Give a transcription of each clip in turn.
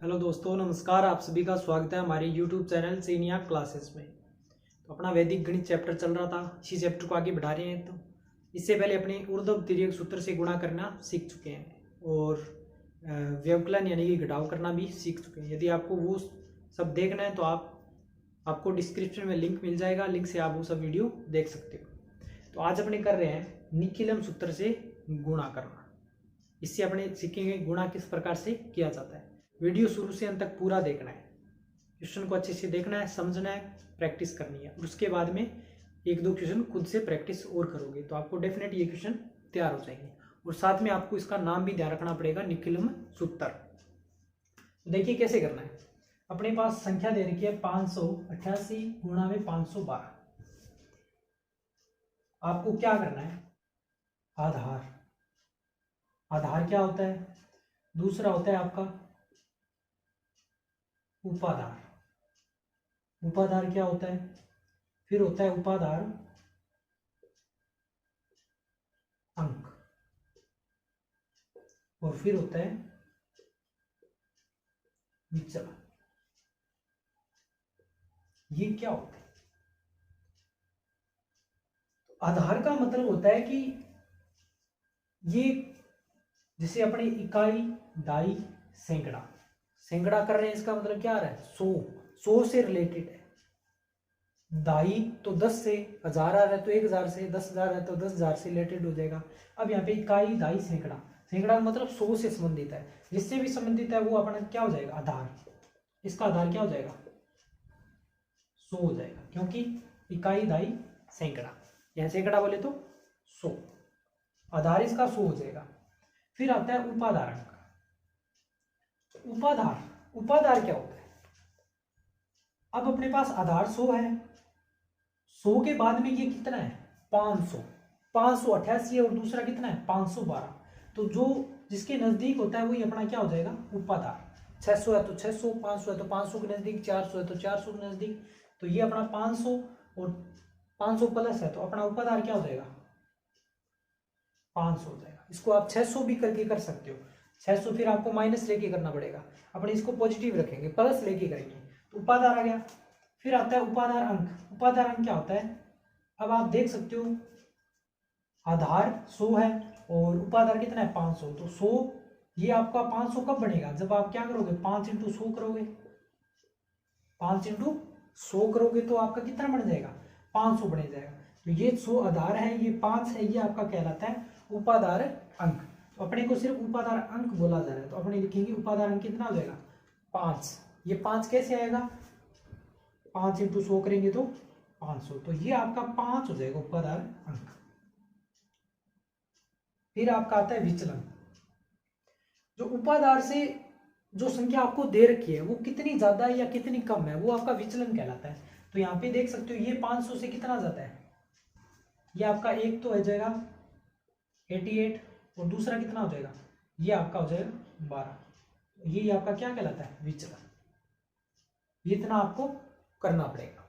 Hello दोस्तों, नमस्कार। आप सभी का स्वागत है हमारे YouTube चैनल सीनिया क्लासेस में। तो अपना वैदिक गणित चैप्टर चल रहा था, इसी चैप्टर को आगे बढ़ा रहे हैं। तो इससे पहले अपने ऊर्ध्व तिर्यक सूत्र से गुणा करना सीख चुके हैं और व्यवकलन यानी कि घटाव करना भी सीख चुके हैं। यदि आपको वो सब देखना है तो आपको डिस्क्रिप्शन में लिंक मिल जाएगा, लिंक से आप वो सब वीडियो देख सकते हो। तो आज अपने कर रहे हैं निखिलम सूत्र से गुणा करना। इससे अपने सीखेंगे गुणा किस प्रकार से किया जाता है। वीडियो शुरू से अंत तक पूरा देखना है, क्वेश्चन को अच्छे से देखना है, समझना है, प्रैक्टिस करनी है और उसके बाद में एक दो क्वेश्चन खुद से प्रैक्टिस और करोगे तो आपको डेफिनेट ये क्वेश्चन तैयार हो जाएंगे। और साथ में आपको इसका नाम भी ध्यान रखना पड़ेगा, निखिलम सूत्र। तो देखिए कैसे करना है। अपने पास संख्या दे रखी है 588 गुणा में 512। आपको क्या करना है, आधार क्या होता है, दूसरा होता है आपका उपाधार क्या होता है, फिर होता है उपाधार अंक और फिर होता है विचलन। ये क्या होता है? आधार का मतलब होता है कि ये जैसे अपने इकाई, दाई, सैकड़ा कर रहे हैं, इसका मतलब क्या आ रहा है, 100 से रिलेटेड है। दाई तो 10 से, 1000 आ रहा है तो 1000 से, 10,000 है तो 10,000 से रिलेटेड हो जाएगा। अब यहाँ पे इकाई, दाई, सैकड़ा मतलब 100 से संबंधित है। जिससे भी संबंधित है वो अपना क्या हो जाएगा, आधार। इसका आधार क्या हो जाएगा, 100 हो जाएगा, क्योंकि इकाई, दाई, सैकड़ा, यहाँ सैकड़ा बोले तो 100, आधार इसका 100 हो जाएगा। फिर आता है उपाधार अंक। उपाधार क्या होता है? अब अपने पास आधार 100 है, 100 के बाद में ये कितना है, 588 है और दूसरा कितना है 512। तो जो जिसके नजदीक होता है वही अपना क्या हो जाएगा, उपाधार। 600 है तो 600, 500 है तो 500 के नजदीक, 400 है तो 400 के नजदीक। तो ये अपना 500 और 500 प्लस है तो अपना उपाधार क्या हो जाएगा, 500 हो जाएगा। इसको आप 600 भी करके कर सकते हो। 600 फिर आपको माइनस लेके करना पड़ेगा, अपने इसको पॉजिटिव रखेंगे, प्लस लेके करेंगे तो उपाधार आ गया। फिर आता है उपाधार अंक। उपाधार अंक क्या होता है? अब आप देख सकते हो आधार 100 है और उपाधार कितना है 500। तो 100 ये आपका 500 कब बनेगा, जब आप क्या करोगे 5 × 100 करोगे। 5 × 100 करोगे तो आपका कितना बन जाएगा, 500 बन जाएगा। तो ये 100 आधार है, ये 5 है, ये आपका कहलाता है उपाधार अंक। तो अपने को सिर्फ उपाधार अंक बोला जा रहा है तो अपने लिखेंगे उपाधार अंक कितना हो जाएगा, 5। ये 5 कैसे आएगा, 5 × 100 करेंगे तो 500। तो ये आपका 5 हो जाएगा उपाधार अंक। फिर आपका आता है विचलन। जो उपाधार से जो संख्या आपको दे रखी है वो कितनी ज्यादा है या कितनी कम है, वो आपका विचलन कहलाता है। तो यहाँ पे देख सकते हो ये 500 से कितना ज्यादा है, ये आपका एक तो हो जाएगा 88 और दूसरा कितना हो जाएगा, ये आपका हो जाएगा 12। ये आपका क्या कहलाता है, विचलन। ये इतना आपको करना पड़ेगा।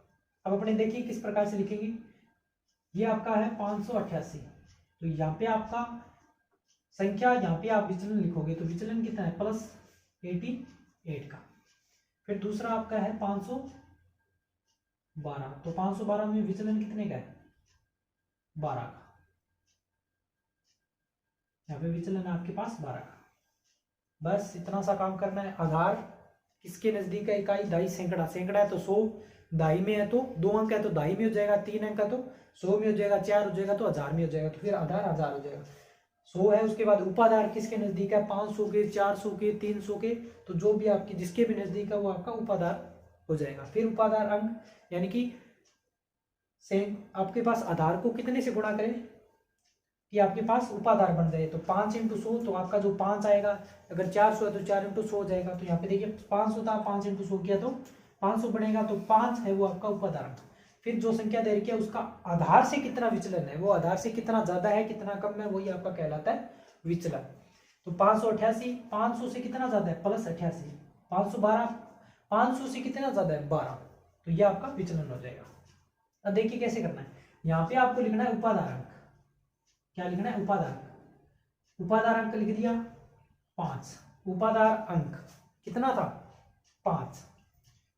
अब अपने देखिए किस प्रकार से लिखेंगे। ये आपका है 588, तो यहाँ पे आपका संख्या, यहाँ पे आप विचलन लिखोगे तो विचलन कितना है, +88 का। फिर दूसरा आपका है 512, तो 512 में विचलन कितने का है, 12 का। यहाँ पे विचलन है आपके पास 12 का। बस इतना सा काम करना है। आधार किसके नजदीक है, इकाई, दाई, सैकड़ा है तो 100, दाई में है तो 2 अंक है तो दाई में हो जाएगा, 3 अंक है तो 100 में हो जाएगा, 4 हो जाएगा तो 1000 में हो जाएगा। तो फिर आधार 1000 हो जाएगा। 100 है, उसके बाद उपाधार किसके नजदीक है, 500 के, 400 के, 300 के, तो जो भी आपकी जिसके भी नजदीक है वो आपका उपाधार हो जाएगा। फिर उपाधार अंक यानी कि आपके पास आधार को कितने से गुणा करें कि आपके पास उपाधार बन जाए। तो 5 × 100 तो आपका जो 5 आएगा, अगर 400 है तो 4 × 100 हो जाएगा। तो यहाँ पे देखिए 500 था, 5 × 100 किया तो 500 बनेगा, तो 5 है वो आपका उपाधार। फिर जो संख्या दे रखी है उसका आधार से कितना विचलन है, वो आधार से कितना ज्यादा है कितना कम है, वही आपका कहलाता है विचलन। तो 588, 500 से कितना ज्यादा है, +88, 512, 500 से कितना ज्यादा है, 12, तो ये आपका विचलन हो जाएगा। अब देखिए कैसे करना है। यहाँ पे आपको लिखना है उपाधार अंक। क्या लिखना है, उपाधार अंक लिख दिया 5, उपाधार अंक कितना था 5।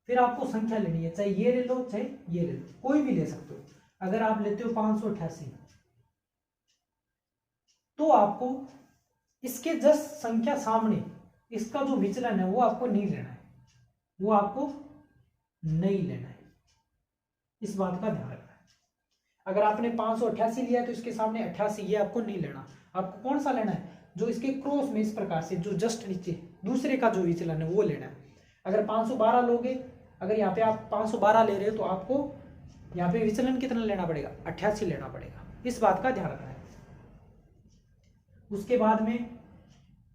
फिर आपको संख्या लेनी है, चाहे ये ले लो चाहे ये ले लो, कोई भी ले सकते हो। अगर आप लेते हो 588 तो आपको इसके जस्ट संख्या सामने इसका जो विचलन है वो आपको नहीं लेना है, वो आपको नहीं लेना है, इस बात का ध्यान रखना है। अगर आपने 588 लिया है तो इसके सामने 88 ये आपको नहीं लेना। आपको कौन सा लेना है, जो इसके क्रॉस में इस प्रकार से जो जस्ट नीचे दूसरे का जो विचलन है वो लेना है। अगर 512 लोगे, अगर यहाँ पे आप 512 ले रहे हो तो आपको यहाँ पे विचलन कितना लेना पड़ेगा, 88 लेना पड़ेगा, इस बात का ध्यान रखना है। उसके बाद में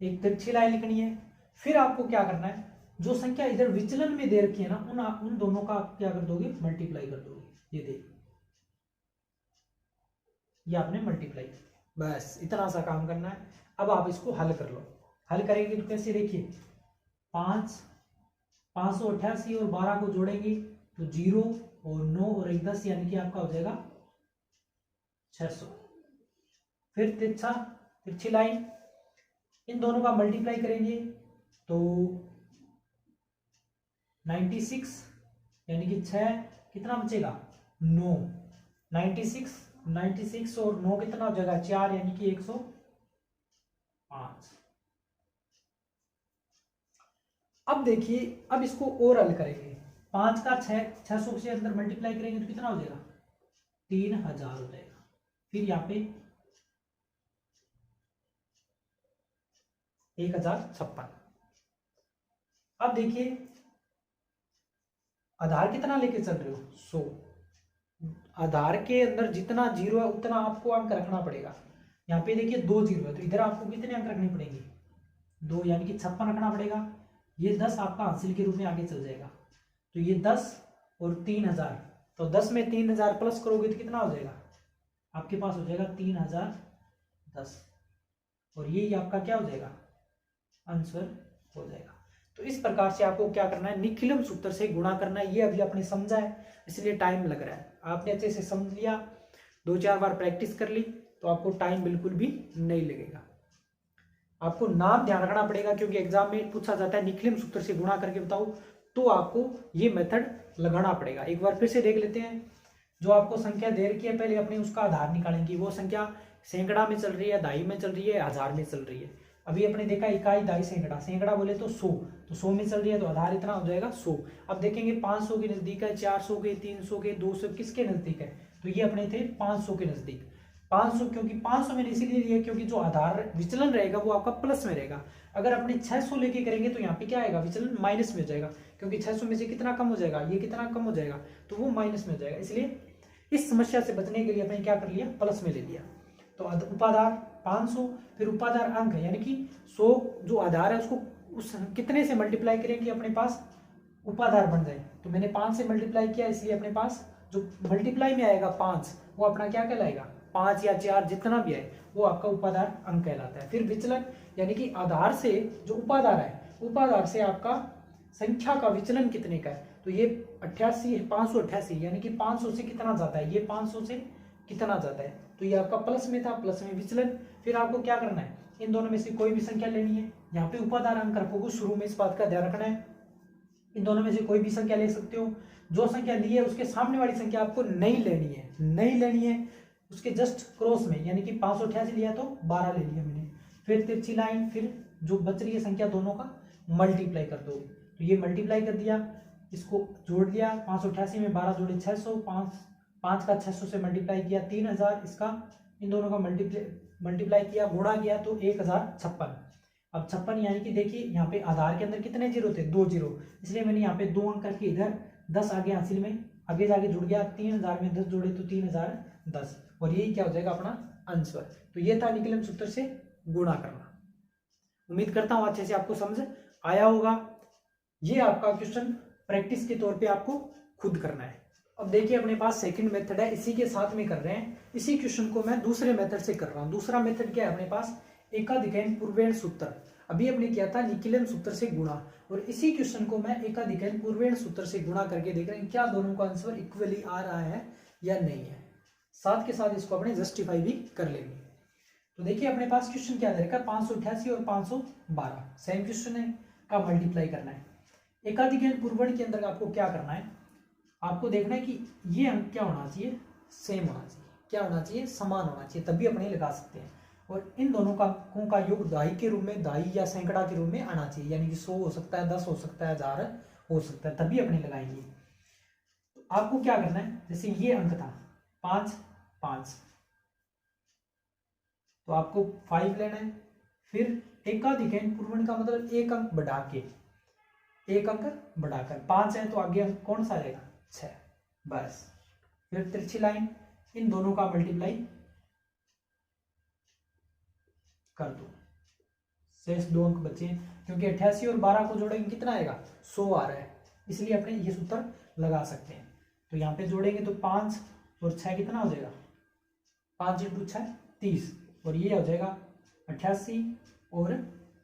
एक तिरछी लाइन लिखनी है। फिर आपको क्या करना है, जो संख्या इधर विचलन में दे रखी है ना, उन दोनों का आप क्या कर दोगे, मल्टीप्लाई कर दोगे। ये देखिए, ये आपने मल्टीप्लाई, बस इतना सा काम करना है। अब आप इसको हल कर लो। हल करेंगे तो कैसे, देखिए 588 और 12 को जोड़ेंगे तो 0 और 9 और 1 10, यानी कि आपका हो जाएगा 600। फिर तिरछी लाइन, इन दोनों का मल्टीप्लाई करेंगे तो 96, यानी कि 6 कितना बचेगा 9, 96 और 9 कितना हो जाएगा 4, यानी कि 105। अब देखिए, अब इसको और हल करेंगे। 5 का 600 से अंदर मल्टीप्लाई करेंगे तो कितना हो जाएगा 3000 हो जाएगा। फिर यहाँ पे 1056। अब देखिए, आधार कितना लेके चल रहे हो 100, आधार के अंदर जितना जीरो है उतना आपको अंक रखना पड़ेगा। यहाँ पे देखिए 2 जीरो है तो इधर आपको कितने अंक रखने पड़ेंगे 2, यानी कि 56 रखना पड़ेगा। ये 10 आपका हासिल के रूप में आगे चल जाएगा, तो ये 10 और 3000, तो 10 में 3000 प्लस करोगे तो कितना हो जाएगा, आपके पास हो जाएगा 3010, और ये आपका क्या हो जाएगा आंसर हो जाएगा। तो इस प्रकार से आपको क्या करना है, निखिलम सूत्र से गुणा करना है। ये अभी आपने समझा है इसलिए टाइम लग रहा है, आपने अच्छे से समझ लिया, 2-4 बार प्रैक्टिस कर ली तो आपको टाइम बिल्कुल भी नहीं लगेगा। आपको नाम ध्यान रखना पड़ेगा क्योंकि एग्जाम में पूछा जाता है निखिलम सूत्र से गुणा करके बताओ, तो आपको ये मेथड लगाना पड़ेगा। एक बार फिर से देख लेते हैं। जो आपको संख्या दे रखी है पहले अपने उसका आधार निकालेंगे। वो संख्या सैकड़ा में चल रही है, दहाई में चल रही है, हजार में चल रही है। अभी अपने देखा इकाई दहाई सैकड़ा, सैकड़ा बोले तो 100, तो 100 में चल रही है तो आधार इतना हो जाएगा 100। अब देखेंगे 500 के नजदीक है, 400 के, 300 के, 200 किसके नजदीक है, तो ये अपने थे 500 के नजदीक। 500 क्योंकि 500 में इसीलिए लिया क्योंकि जो आधार विचलन रहेगा वो आपका प्लस में रहेगा। अगर अपने 600 लेके करेंगे तो यहाँ पे क्या आएगा, विचलन माइनस में हो जाएगा, क्योंकि 600 में से कितना कम हो जाएगा, ये कितना कम हो जाएगा, तो वो माइनस में हो जाएगा। इसलिए इस समस्या से बचने के लिए अपने क्या कर लिया, प्लस में ले लिया। तो उपाधार 500, फिर उपाधार अंक यानी कि 100 जो आधार है उसको उस कितने से मल्टीप्लाई करेंगे अपने पास उपाधार बन जाए। तो मैंने 5 से मल्टीप्लाई किया, इसलिए अपने पास जो मल्टीप्लाई में आएगा 5 वो अपना क्या कहलाएगा, 5 या 4 जितना भी है वो आपका उपाधार अंक कहलाता है। फिर विचलन यानी कि आधार से जो उपाधार है, उपाधार से आपका संख्या का विचलन कितने का है, तो ये 88 588 यानी कि 500 से कितना जाता है, ये 500 से कितना जाता है, तो ये आपका प्लस में था, प्लस में विचलन। फिर आपको क्या करना है, इन दोनों में से कोई भी संख्या लेनी है। यहाँ पे उपाधार अंक रखोगे शुरू में, इस बात का ध्यान रखना है। इन दोनों में से कोई भी संख्या ले सकते हो। जो संख्या ली है उसके सामने वाली संख्या आपको नहीं लेनी है, नहीं लेनी है, उसके जस्ट क्रॉस में, यानी कि 588 लिया तो 12 ले लिया मैंने। फिर तिरछी लाइन, फिर जो बच रही है संख्या दोनों का मल्टीप्लाई कर दो, तो ये मल्टीप्लाई कर दिया, इसको जोड़ लिया। 588 में 12 जोड़े 600, 5 का 600 से मल्टीप्लाई किया 3000, इसका इन दोनों का मल्टीप्लाई किया, गुणा किया तो 1056। अब 56 यानी कि देखिए यहाँ पे आधार के अंदर कितने जीरो थे, 2 जीरो, इसलिए मैंने यहाँ पे 2 अंक करके इधर 10 आगे हासिल में आगे जाके जुड़ गया। 3000 में 10 जोड़े तो 3010, और यही क्या हो जाएगा अपना आंसर। तो ये था निखिलम सूत्र से गुणा करना। उम्मीद करता हूं अच्छे से आपको समझ आया होगा। ये आपका क्वेश्चन प्रैक्टिस के तौर पे आपको खुद करना है। अब देखिए अपने पास सेकंड मेथड है, इसी के साथ में कर रहे हैं। इसी क्वेश्चन को मैं दूसरे मेथड से कर रहा हूं। दूसरा मेथड क्या है अपने पास, एकाधिकैन पूर्वेण सूत्र। अभी हमने किया था निखिलम सूत्र से गुणा, और इसी क्वेश्चन को मैं एकाधिकैन पूर्वेण सूत्र से गुणा करके देख रहे हैं क्या दोनों का आंसर इक्वली आ रहा है या नहीं है। साथ के साथ इसको अपने जस्टिफाई भी कर लेंगे। तो देखिए अपने पास क्वेश्चन क्या दे रखा है, 588 और 512 सेम क्वेश्चन है। का मल्टीप्लाई करना है। एकाधिक पूर्वण के अंदर आपको क्या करना है, आपको देखना है कि ये अंक क्या होना चाहिए, सेम होना चाहिए। क्या होना चाहिए, समान होना चाहिए, तभी अपने लगा सकते हैं। और इन दोनों का अंकों का योग दहाई के रूप में, दहाई या सैकड़ा के रूप में आना चाहिए, यानी कि 100 हो सकता है, 10 हो सकता है, 1000 हो सकता है, तभी अपने लगाएंगे। तो आपको क्या करना है, जैसे ये अंक था 5 5, तो आपको 5 लेना है। फिर एकाधिक पूर्वण का मतलब एक अंक बढ़ा के, एक अंक बढ़ाकर 5 है तो आगे अंक कौन सा रहेगा, 6, बस। फिर तिरछी लाइन, इन दोनों का मल्टीप्लाई कर दो, शेष 2 अंक बचे, क्योंकि 88 और 12 को जोड़ेंगे कितना आएगा, 100 आ रहा है, इसलिए अपने ये सूत्र लगा सकते हैं। तो यहाँ पे जोड़ेंगे तो 5 और 6 कितना हो जाएगा, 5 × 6 30, और ये हो जाएगा 88 और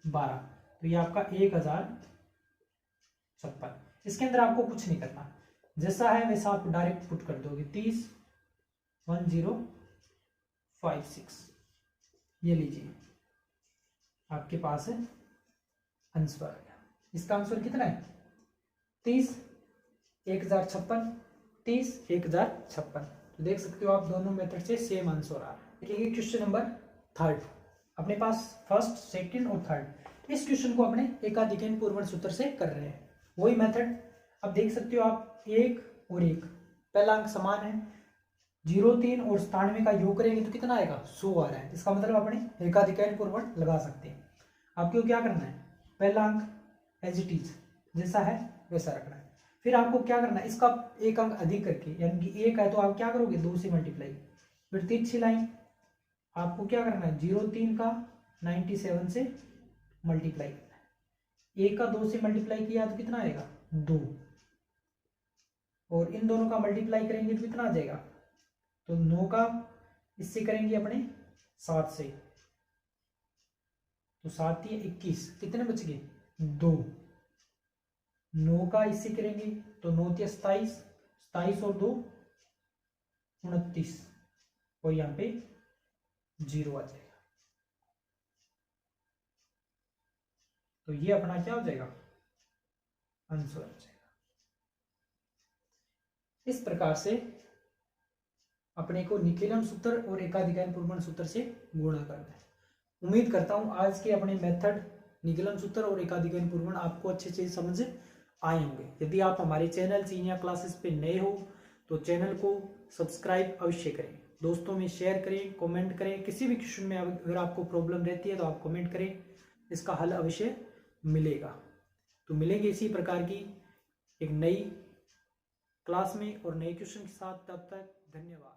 12, तो ये आपका 1056। इसके अंदर आपको कुछ नहीं करना, जैसा है वैसा आप डायरेक्ट पुट कर दोगे, 30 1056, ये लीजिए आपके पास है आंसर आ गया। इसका आंसर कितना है, 30 1056, 30 1056। तो देख सकते हो आप दोनों मेथड से सेम आंसर आ रहा है। देखिए क्वेश्चन नंबर 3, अपने पास फर्स्ट, सेकंड और थर्ड, इस क्वेश्चन को अपने एकाधिक पूर्वण सूत्र से कर रहे हैं, वही मेथड। अब देख सकते हो आप 1 और 1, पहला अंक समान है, 0 3 और 97 का योग करेंगे तो कितना आएगा, 100 आ रहा है, इसका मतलब अपने एकाधिक पूर्वण लगा सकते हैं। आपको क्या करना है, पहला अंक एज इट इज जैसा है वैसा रखना है। फिर आपको क्या करना है, इसका एक अंक अधिक करके, यानी कि 1 है तो आप क्या करोगे, 2 से मल्टीप्लाई। फिर तिरछी लाइन, आपको क्या करना है, 0 3 का 97 से मल्टीप्लाई करना है, 1 का 2 से मल्टीप्लाई किया तो कितना आएगा, 2, और इन दोनों का मल्टीप्लाई करेंगे तो कितना आ जाएगा, तो 9 का इससे करेंगे अपने 7 से, तो 7 ये 21, कितने बच गए, 2। 9 का इससे करेंगे तो 9 ये 27, 27 और 2 29, और यहाँ पे 0 आ जाएगा। तो ये अपना क्या हो जाएगा, आंसर आ जाएगा। इस प्रकार से अपने को निकीलन सूत्र और एकाधिक पूर्वण सूत्र से गुणा करना है। उम्मीद करता हूं आज के अपने मेथड निकीलन सूत्र और एकाधिक पूर्वण आपको अच्छे से समझ आए होंगे। यदि आप हमारे चैनल सीनियर क्लासेस पे नए हो तो चैनल को सब्सक्राइब अवश्य करें, दोस्तों में शेयर करें, कमेंट करें। किसी भी क्वेश्चन में अगर आपको प्रॉब्लम रहती है तो आप कमेंट करें, इसका हल अवश्य मिलेगा। तो मिलेंगे इसी प्रकार की एक नई क्लास में और नए क्वेश्चन के साथ, तब तक धन्यवाद।